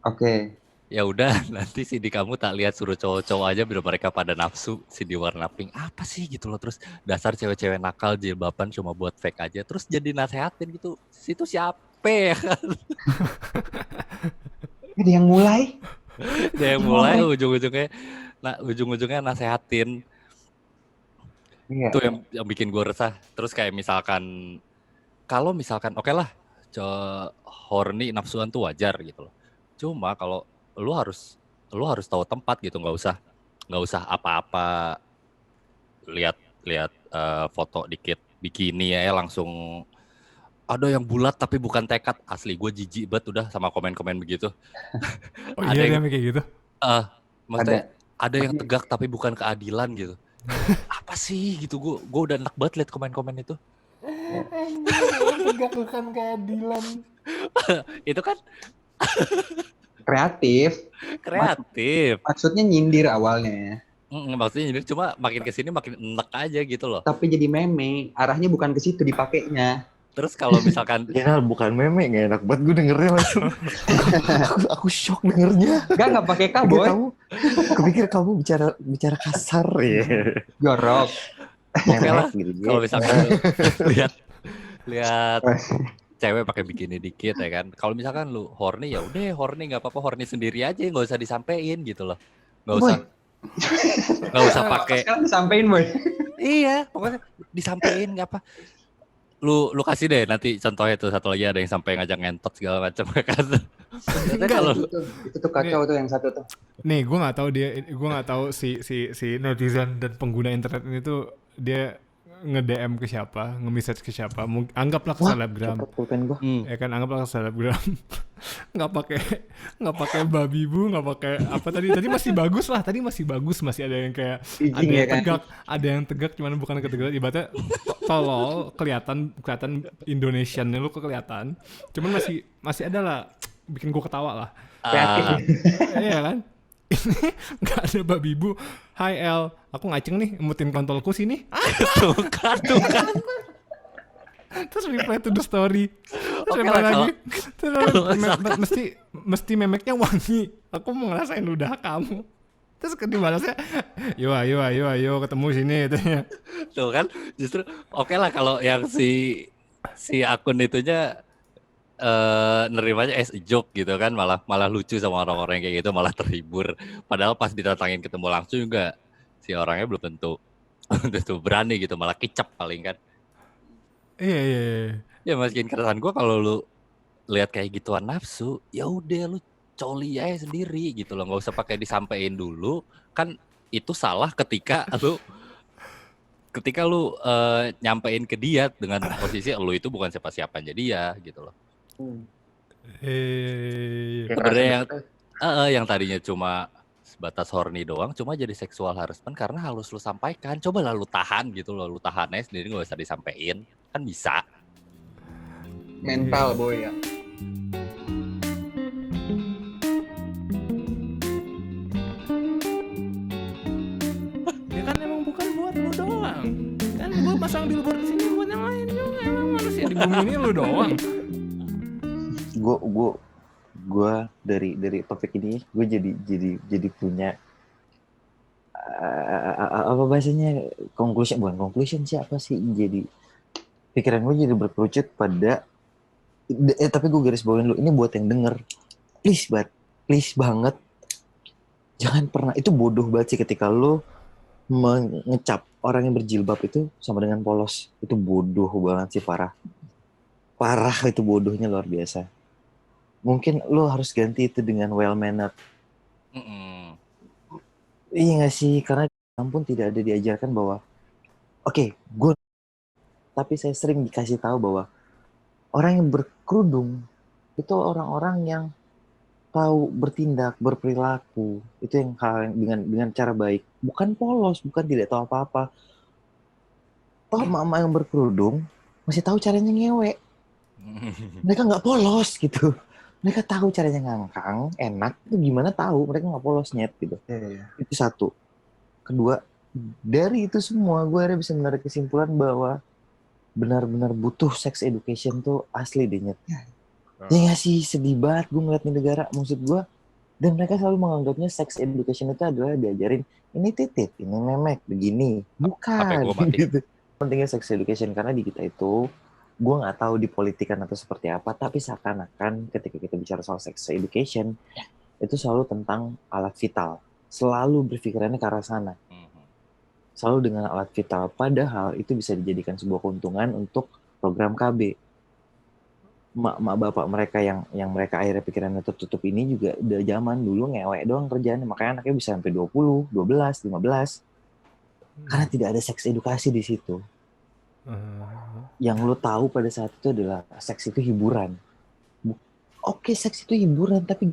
Oke. Ya udah, nanti CD kamu tak lihat, suruh cowok-cowok aja biar mereka pada nafsu si di warna pink. Apa sih gitu loh, terus dasar cewek-cewek nakal jilbaban cuma buat fake aja, terus jadi nasehatin gitu. Situ siapa ya kan? Dia yang mulai. ujung-ujungnya nasehatin. Iya. Itu yang bikin gue resah. Terus kayak misalkan kalau misalkan oke lah, horny nafsuan tuh wajar gitu loh. Cuma kalau lu harus tahu tempat gitu, nggak usah apa-apa lihat foto dikit bikini ya langsung ada yang bulat tapi bukan tekad. Asli gue jijik banget udah sama komen-komen begitu. Ada yang kayak gitu? Maksudnya ada yang tegak tapi bukan keadilan gitu. Apa sih gitu, gue udah enak banget liat komen-komen itu. Tegak bukan keadilan. Itu kan kreatif. Maksudnya nyindir awalnya. Maksudnya nyindir, cuma makin kesini makin enak aja gitu loh. Tapi jadi meme, arahnya bukan ke situ dipakainya. Terus kalau misalkan ya bukan meme, nggak enak banget gue dengernya langsung. aku shock dengernya. Nggak pakai kaboy. Kepikir kamu bicara kasar ya. Jorok. Oke lah. Kalau misalkan lihat cewek pakai bikini dikit ya kan. Kalau misalkan lu horny ya udah horny, nggak apa-apa, horny sendiri aja, nggak usah disampein gitu loh. Nggak usah pakai. Sekarang disampein boy. Iya, pokoknya disampein nggak apa. Lu kasih deh nanti contohnya tuh satu lagi ada yang sampai ngajak ngentot segala macam kan. Itu tuh kacau tuh yang satu tuh. Nih, gue nggak tahu si netizen dan pengguna internet ini tuh dia nge-DM ke siapa, nge-message ke siapa, anggaplah ke selebgram. Ya kan, anggaplah ke selebgram. nggak pakai babi bu, nggak pakai apa tadi masih bagus lah, masih ada yang kayak ada yang tegak cuman bukan ketegaran, ibaratnya tolol, kelihatan Indonesian-nya lu kelihatan, cuman masih ada lah bikin gua ketawa lah. Iya kan? Ini nggak ada babi bu. Hai El, aku ngaceng nih, emutin kontolku sini. Tuh kan. Terus reply to the story. Terus reply lagi. Mesti memeknya wangi. Aku mau ngerasain ludah kamu. Terus dibalasnya, ayo ketemu sini katanya. Tuh kan, justru oke lah kalau yang si akun itunya nerimanya as a joke gitu kan, malah lucu sama orang-orang kayak gitu, malah terhibur. Padahal pas didatangin ketemu langsung juga si orangnya belum tentu berani gitu, malah kicap paling kan. Iya. Ya masukin keresahan gue kalau lu lihat kayak gituan nafsu, ya udah lu coli aja sendiri gitu loh, nggak usah pakai disampein dulu. Kan itu salah ketika lu nyampein ke dia dengan posisi lu itu bukan siapa-siapanya dia gitu loh. Sebenarnya yang tadinya cuma sebatas horny doang, cuma jadi seksual harassment karena harus lu sampaikan. Coba lah lu tahan gitu loh, lu tahan aja sendiri, nggak usah disampein, kan bisa. Mental boy ya. Ya kan emang bukan buat lu doang. Kan gua pasang billboard di sini buat yang lain juga. Emang manusia di bumi ini lu doang. Gue dari topik ini gue jadi punya apa bahasanya, bukan conclusion sih, apa sih, jadi pikiran gue jadi berkerucut pada tapi gue garis bawain lu, ini buat yang denger, please banget jangan pernah, itu bodoh banget sih ketika lu mengecap orang yang berjilbab itu sama dengan polos. Itu bodoh banget sih, parah itu, bodohnya luar biasa. Mungkin lo harus ganti itu dengan well-mannered. Iya gak sih? Karena ampun tidak ada diajarkan bahwa tapi saya sering dikasih tahu bahwa orang yang berkerudung itu orang-orang yang tahu bertindak, berperilaku. Itu yang hal dengan cara baik. Bukan polos, bukan tidak tahu apa-apa. Toh mama yang berkerudung masih tahu caranya ngewe. Mereka nggak polos gitu. Mereka tahu caranya ngangkang, enak, itu gimana tahu, mereka nggak polos nyet gitu. Itu satu. Kedua, dari itu semua gue akhirnya bisa menarik kesimpulan bahwa benar-benar butuh sex education tuh asli deh nyet. Ya nggak sih, sedih banget gue ngeliat di negara, maksud gue, dan mereka selalu menganggapnya sex education itu adalah diajarin ini titit, ini memek, begini. Bukan. Gitu. Pentingnya sex education karena di kita itu, gue nggak tahu di politikan atau seperti apa, tapi seakan-akan ketika kita bicara soal sex education itu selalu tentang alat vital, selalu berpikirannya ke arah sana, selalu dengan alat vital, padahal itu bisa dijadikan sebuah keuntungan untuk program KB. Mak bapak mereka yang mereka akhirnya pikirannya tertutup ini juga udah zaman dulu ngewek doang kerjaan, makanya anaknya bisa sampai 20, 12, 15 karena tidak ada seks edukasi di situ. Yang lo tahu pada saat itu adalah seks itu hiburan. Oke, seks itu hiburan, tapi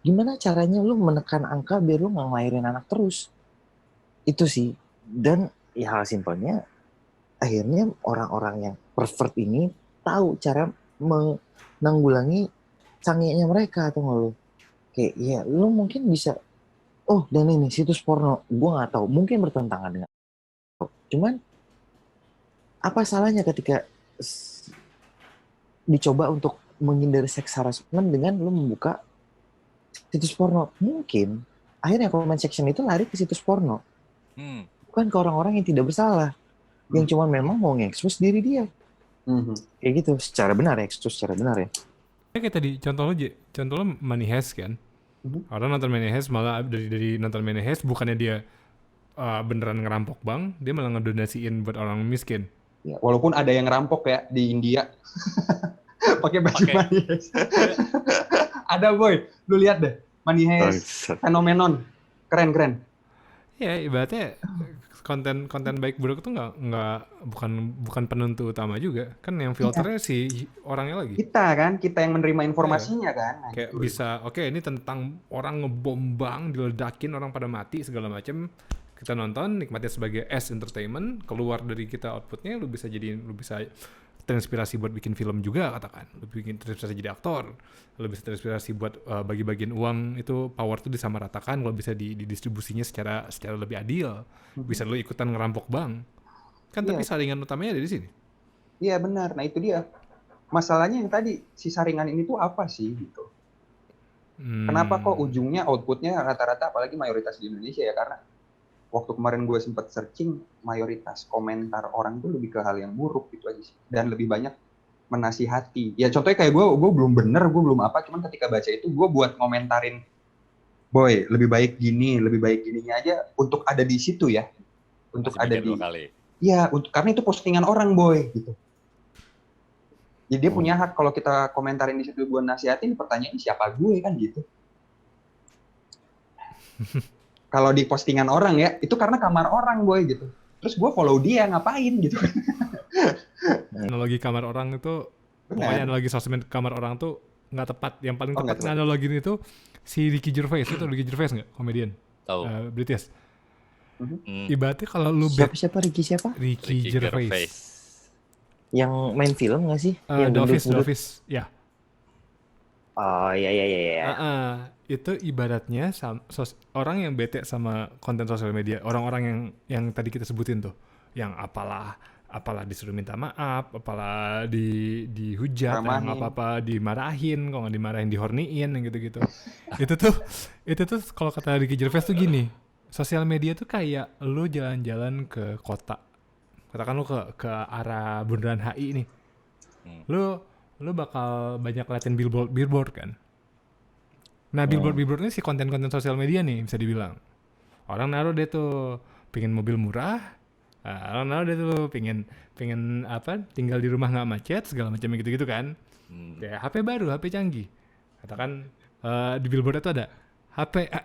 gimana caranya lo menekan angka biar lo nggak ngelahirin anak terus? Itu sih. Dan ya hal simpelnya, akhirnya orang-orang yang pervert ini tahu cara menanggulangi cangiknya mereka, atau nggak lo? Kayak ya lo mungkin bisa, dan ini situs porno, gue nggak tahu, mungkin bertentangan dengan, cuman apa salahnya ketika dicoba untuk menghindari seks harassment dengan lo membuka situs porno? Mungkin akhirnya comment section itu lari ke situs porno, bukan ke orang-orang yang tidak bersalah, yang cuma memang mau nge-expose diri dia. Kayak gitu, secara benar ya. Kayak tadi contoh lo Money Heist kan, orang nonton Money Heist, malah dari nonton Money Heist bukannya dia beneran ngerampok bank, dia malah ngedonasiin buat orang miskin. Ya, walaupun ada yang ngerampok ya di India pakai baju Money Heist. Ada boy, lu lihat deh Money Heist, fenomenon keren. Ya ibaratnya konten baik buruk itu bukan penentu utama juga kan, yang filternya si orangnya lagi. Kita yang menerima informasinya kan. Nah, Kayak gitu. bisa ini tentang orang ngebombang, diledakin, orang pada mati segala macam. Kita nonton, nikmatnya sebagai entertainment, keluar dari kita outputnya lu bisa terinspirasi buat bikin film juga katakan, lu bikin terinspirasi jadi aktor, lu bisa terinspirasi buat bagi-bagian uang itu, power tuh disamaratakan, kalau bisa didistribusinya secara lebih adil, bisa lu ikutan ngerampok bank kan, tapi saringan utamanya ada di sini. Iya benar, nah itu dia masalahnya yang tadi, si saringan ini tuh apa sih gitu. Kenapa kok ujungnya outputnya rata-rata, apalagi mayoritas di Indonesia ya, karena waktu kemarin gue sempat searching, mayoritas komentar orang tuh lebih ke hal yang buruk gitu aja sih. Dan lebih banyak menasihati. Ya contohnya kayak gue belum bener, gue belum apa, cuman ketika baca itu gue buat ngomentarin, boy, lebih baik gininya aja untuk ada di situ ya. Untuk ada di... Iya, karena itu postingan orang, boy, gitu. Jadi dia punya hak kalau kita komentarin di situ gue nasihatin, pertanyaannya siapa gue kan gitu. Kalau di postingan orang ya, itu karena kamar orang boy gitu. Terus gue follow dia ngapain gitu. Analogi kamar orang itu, pokoknya analogi sosmed kamar orang tuh nggak tepat. Yang paling tepat analogi itu si Ricky Gervais. Itu Ricky Gervais nggak? Komedian. British. Ibaratnya kalau lu siapa Ricky Gervais. Yang main film nggak sih? The Office. Ya. Oh iya. Itu ibaratnya orang yang bete sama konten sosial media, orang-orang yang tadi kita sebutin tuh, yang apalah disuruh minta maaf, apalah dihujat, yang apa-apa dimarahin, kalau nggak dimarahin dihorniin, yang gitu-gitu. itu tuh kalau kata Ricky Gervais tuh gini, sosial media tuh kayak lu jalan-jalan ke kota, katakan lu ke arah Bundaran HI nih, lu bakal banyak liatin billboard kan. Nah billboard ini si konten-konten sosial media nih bisa dibilang. Orang naruh deh tuh pengen mobil murah, orang naruh deh tuh pengen tinggal di rumah nggak macet segala macam gitu kan. Kayak HP baru, HP canggih. Katakan di billboard itu ada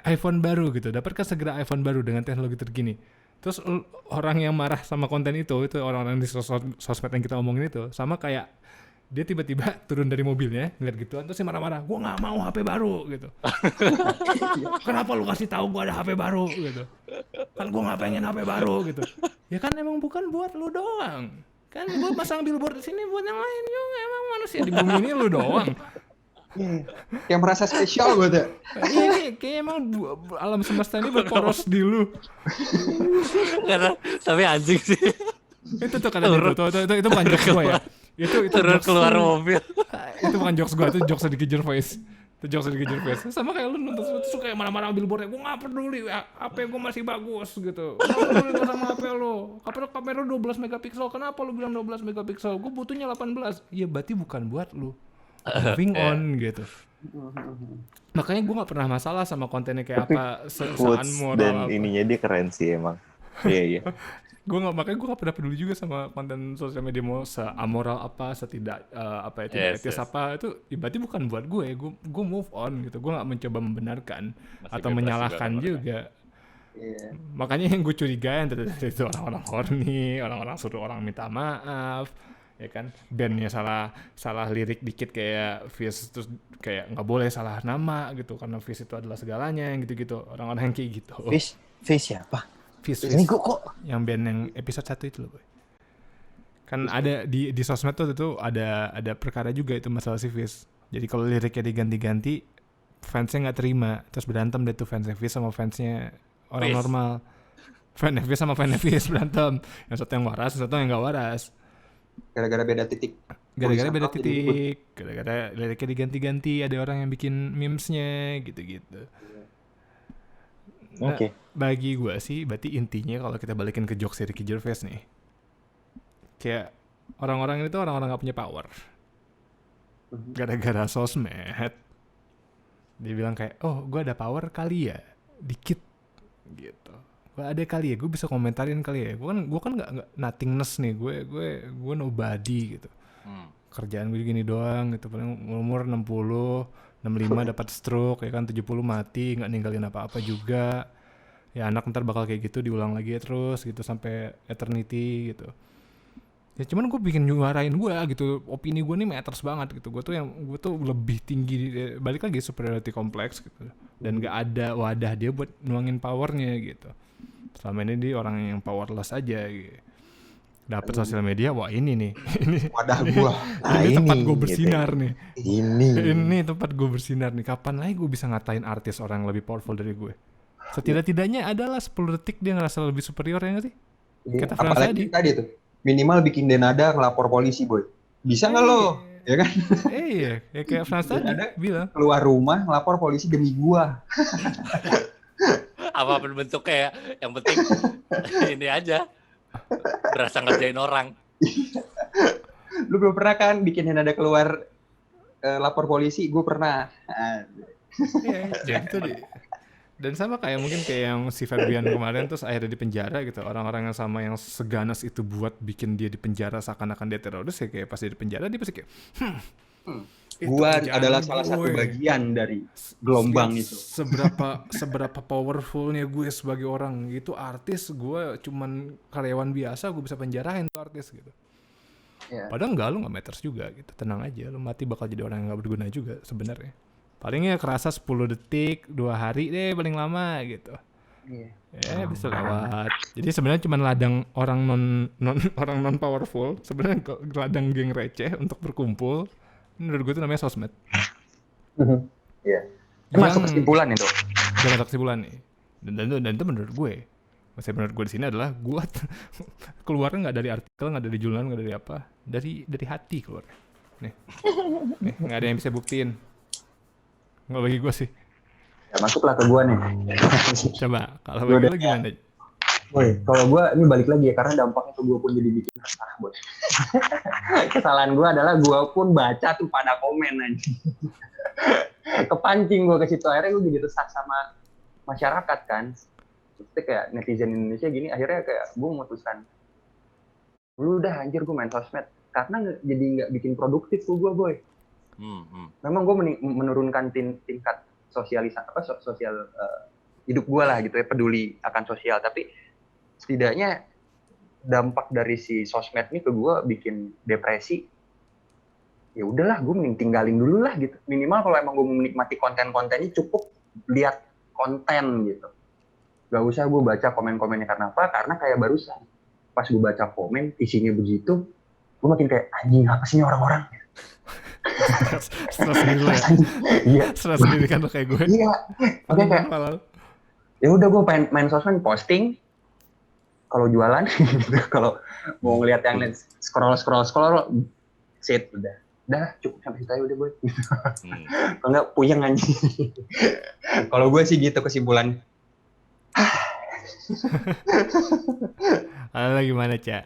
iPhone baru gitu. Dapatkan segera iPhone baru dengan teknologi terkini. Terus orang yang marah sama konten itu orang-orang di sosmed yang kita omongin itu sama kayak dia tiba-tiba turun dari mobilnya ngeliat gituan terus dia marah-marah, gue nggak mau HP baru gitu. Kenapa lu kasih tahu gue ada HP baru gitu, kan gue nggak pengen HP baru gitu. Ya kan emang bukan buat lu doang kan, gue pasang billboard di sini buat yang lain juga, emang manusia di bumi ini lu doang. Kayak merasa spesial gue tuh. Iya kayak emang alam semesta ini berporos di lu. Karena tapi anjing sih. Itu tuh kata itu bukan jokes gue ya. Itu turun keluar mobil. Itu bukan jokes gue, itu jokes Ricky Gervais. Sama kayak lu nonton suka kayak marah-marah billboardnya, gue nggak peduli, HP gue masih bagus gitu. Nggak peduli gue sama HP lu. Kamera 12 megapiksel, kenapa lu bilang 12 megapiksel? Gue butuhnya 18. Ya berarti bukan buat lu. Moving on gitu. Makanya gue nggak pernah masalah sama kontennya kayak apa, sean moral dan apa. Ininya dia keren sih emang. Iya. Makanya gue gak pernah peduli juga sama konten sosial media, mau seamoral apa, setidak tidak etis apa, itu berarti bukan buat gue move on gitu, gue gak mencoba membenarkan atau menyalahkan juga. Makanya yang gue curiga yang itu orang-orang horny, orang-orang suruh orang minta maaf, ya kan, bandnya salah lirik dikit kayak Fish, terus kayak nggak boleh salah nama gitu karena Fish itu adalah segalanya, yang gitu-gitu, orang-orang yang kayak gitu. Fish siapa? Ini kok yang band yang episode 1 itu loh boy. Kan ada di sosmed tuh ada perkara juga itu masalah si Fish. Jadi kalau liriknya diganti-ganti, fansnya nggak terima, terus berantem deh tuh fansnya Fish sama fansnya orang normal. Fansnya Fish sama fansnya Fish berantem. Yang satu yang waras, yang satu yang nggak waras. Gara-gara beda titik. Gara-gara liriknya diganti-ganti, ada orang yang bikin memesnya gitu-gitu. Nah, bagi gue sih, berarti intinya kalau kita balikin ke jokes Ricky Gervais nih, kayak orang-orang itu orang-orang gak punya power. Gara-gara sosmed, dia bilang kayak, oh gue ada power kali ya, dikit gitu. Gue ada kali ya, gue bisa komentarin kali ya. Gue kan nggak nothingness nih, gue nobody gitu. Kerjaan gue gini doang gitu, paling umur 60, 65 dapat stroke, ya kan 70 mati, nggak ninggalin apa-apa juga. ya anak ntar bakal kayak gitu diulang lagi terus gitu sampai eternity gitu. Ya cuman gue bikin nyuarain gue gitu, opini gue nih matters banget gitu. Gue tuh lebih tinggi, balik lagi superiority complex gitu. Dan gak ada wadah dia buat nuangin powernya gitu. Selama ini dia orang yang powerless aja gitu. Dapat sosial media, wah ini nih, ini wadah gue. ini tempat gue bersinar gitu. nih. Ini tempat gue bersinar nih. Kapan lagi gue bisa ngatain artis orang yang lebih powerful dari gue? Setidak-tidaknya adalah 10 detik dia ngerasa lebih superior, ya nggak sih? Kata Frans tadi tuh. Minimal bikin Denada ngelapor polisi, boy. Bisa nggak lo? Ya kan? Iya, ya kayak Frans tadi bilang. Keluar rumah ngelapor polisi demi gua. Apapun bentuknya, yang penting ini aja. Berasa ngerjain orang. Lu belum pernah kan bikin Denada keluar lapor polisi? Gue pernah. Iya, itu deh. Dan sama kayak mungkin kayak yang si Ferbian kemarin terus akhirnya di penjara gitu. Orang-orang yang sama yang seganas itu buat bikin dia di penjara seakan-akan dia teroris, ya kayak pas dia di penjara dia pasti kayak gua adalah salah satu bagian dari gelombang itu. Seberapa powerfulnya gue sebagai orang gitu, artis, gue cuman karyawan biasa, gue bisa penjarain tuh artis gitu. Yeah. Padahal enggak, lu nggak matters juga gitu. Tenang aja, lu mati bakal jadi orang yang nggak berguna juga sebenarnya. Palingnya kerasa 10 detik, 2 hari deh paling lama gitu. Yeah. Bisa lewat. Jadi sebenarnya cuma ladang orang non powerful, sebenarnya ladang geng receh untuk berkumpul. Menurut gue itu namanya sosmed. Iya. Masuk kesimpulan itu. Udah masuk kesimpulan nih. Dan itu menurut gue. Maksudnya menurut gue di sini adalah gue keluarnya nggak dari artikel, nggak dari jurnal, nggak dari apa, dari hati keluar. Nih, nggak ada yang bisa buktiin. Nggak bagi gue sih. Ya, masuklah ke gue nih. Coba, kalau bagi lo gimana? Boy, kalau gue ini balik lagi ya, karena dampaknya ke gue pun jadi bikin resah, boy. Kesalahan gue adalah gue pun baca tuh pada komen aja. Kepancing gue ke situ, akhirnya gue jadi resah sama masyarakat kan. Terus kayak netizen Indonesia gini, akhirnya kayak gue memutuskan, lu udah anjir gue main sosmed, karena jadi nggak bikin produktif tuh gue, boy. Memang gue menurunkan tingkat sosialisasi sosial hidup gue lah gitu ya, peduli akan sosial, tapi setidaknya dampak dari si sosmed ini ke gue bikin depresi. Ya udahlah, gue mending tinggalin dulu lah gitu. Minimal kalau emang gue menikmati konten-kontennya, cukup lihat konten gitu. Gak usah gue baca komen-komennya. Karena apa? Karena kayak barusan pas gue baca komen isinya begitu, gue makin kayak anjing apa sih ini orang-orang. Stres sendiri lah. Iya. Stres sendiri kan lo kayak gue. Iya. Oke kayak. Ya udah gue main sosmed, posting. Kalau jualan, gitu. Kalau mau ngeliat yang scroll, sit udah cukup sampai situ aja udah gue. Kalau nggak puyeng aja. Kalau gue sih gitu kesimpulan. Ada gimana, Cak?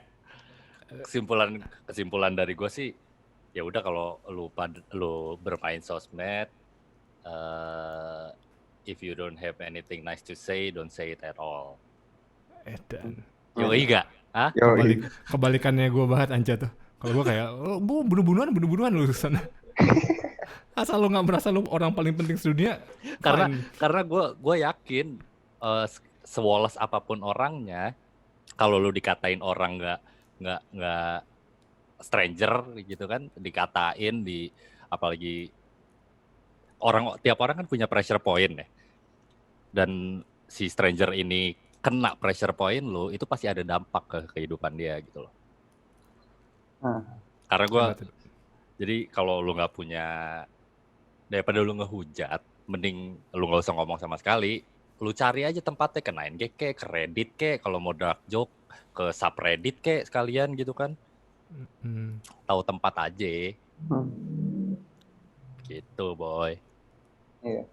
Kesimpulan dari gue sih, ya udah kalau lu bermain sosmed, if you don't have anything nice to say, don't say it at all. Edan. Yoi gak? Hah? Kebalikannya gue banget Anca tuh. Kalau gue kayak, bunuh-bunuhan lu sana. Asal lu nggak merasa lu orang paling penting sedunia. Karena gue yakin sewoles apapun orangnya, kalau lu dikatain orang nggak stranger gitu kan, dikatain apalagi tiap orang kan punya pressure point ya. Dan si stranger ini kena pressure point lu, itu pasti ada dampak ke kehidupan dia gitu loh. Karena jadi kalau lu nggak punya, daripada lu ngehujat, mending lu nggak usah ngomong sama sekali. Lu cari aja tempatnya ke 9gag ke Reddit kalau mau dark joke, ke subreddit sekalian gitu kan. Tahu tempat aja. Gitu, boy. Iya.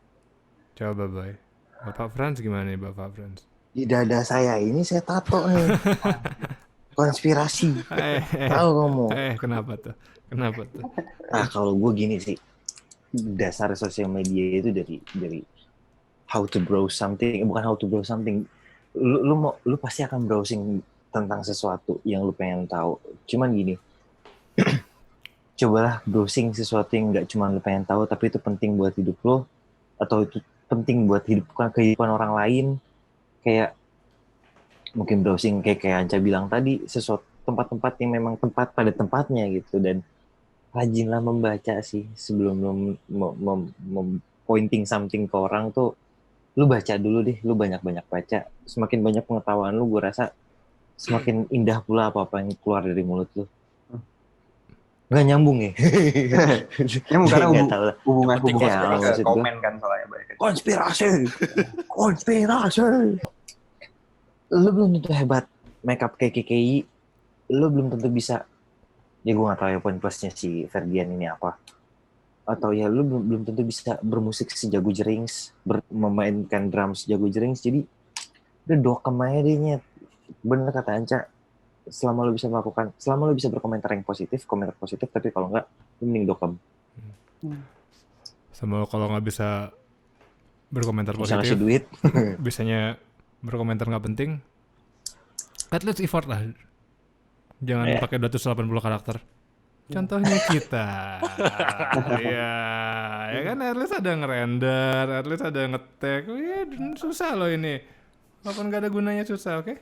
Coba, boy. Bapak Frans gimana nih, Bapak Frans? Di dada saya ini saya tato nih. Konspirasi. Tahu kamu? Kenapa tuh? Nah, kalau gue gini sih. Dasar sosial media itu dari how to browse something, bukan how to browse something. Lu pasti akan browsing tentang sesuatu yang lu pengen tahu. Cuman gini. Cobalah browsing sesuatu yang enggak cuma lu pengen tahu, tapi itu penting buat hidup lu, atau itu penting buat kehidupan orang lain. kayak mungkin browsing kayak Anca bilang tadi, sesuatu tempat-tempat yang memang tepat pada tempatnya gitu, dan rajinlah membaca sih sebelum pointing something ke orang tuh. Lu baca dulu deh, lu banyak-banyak baca. Semakin banyak pengetahuan lu, gue rasa semakin indah pula apa-apa yang keluar dari mulut lu. Nggak nyambung ya? Nyambung karena hubungan ya, komen kan soalnya. Konspirasi. Lu belum tentu hebat makeup kayak KKI. Lu belum tentu bisa. Ya gue nggak tahu ya poin plusnya si Ferdian ini apa. Atau ya lu belum tentu bisa bermusik sejago Jerings, memainkan drum sejago Jerings. Jadi udah dokem aja deh nyet. Bener kata Anca, selama lu bisa berkomentar yang positif, komentar positif, tapi kalau enggak, lu mending dokem. Sama kalau nggak bisa berkomentar bisa positif, ngasih duit. bisanya berkomentar nggak penting, at least effort lah. Jangan pakai 280 karakter. Contohnya kita. Iya, ya kan at least ada ngerender, at least ada nge-tag. Ya susah loh ini. Walaupun gak ada gunanya susah, oke?